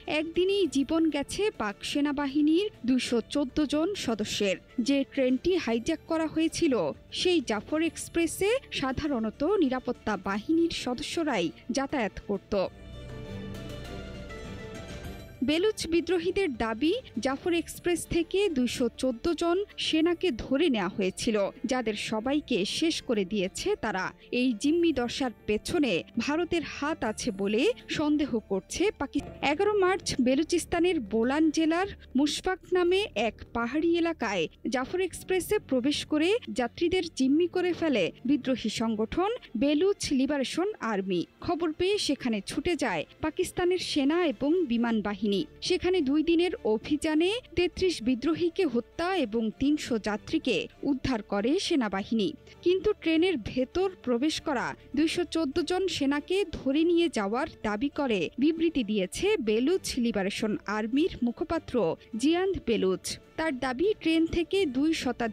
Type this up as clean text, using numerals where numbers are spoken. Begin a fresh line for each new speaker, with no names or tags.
একদিনেই জীবন গেছে পাক সেনাবাহিনীর ২১৪ জন সদস্যের। যে ট্রেনটি হাইজ্যাক করা হয়েছিল সেই জাফর এক্সপ্রেসে সাধারণত নিরাপত্তা বাহিনীর সদস্যরাই যাতায়াত করত। বেলুচ বিদ্রোহীদের দাবি, জাফর এক্সপ্রেস থেকে ২১৪ জন সেনাকে ধরে নেওয়া হয়েছিল, যাদের সবাইকে শেষ করে দিয়েছে তারা। এই জিম্মি দশার পেছনে ভারতের হাত আছে বলে সন্দেহ করছে পাকিস্তান। ১১ মার্চ বেলুচিস্তানের বোলান জেলার মুশফাক নামে এক পাহাড়ি এলাকায় জাফর এক্সপ্রেসে প্রবেশ করে যাত্রীদের জিম্মি করে ফেলে বিদ্রোহী সংগঠন বেলুচ লিবারেশন আর্মি। খবর পেয়ে সেখানে ছুটে যায় পাকিস্তানের সেনা এবং বিমান বাহিনী। সেখানে ২ দিনের অভিযানে ৩৩ বিদ্রোহীকে হত্যা এবং ৩০০ যাত্রীকে উদ্ধার করে সেনাবাহিনী। কিন্তু ট্রেনের ভেতর প্রবেশ করা ২১৪ জন সেনাকে ধরে নিয়ে যাওয়ার দাবি করে বিবৃতি দিয়েছে বেলুচ লিবারেশন আর্মির মুখপাত্র জিয়ান্দ বেলুচ। তার দাবি, ট্রেন থেকে ২ শতাধিক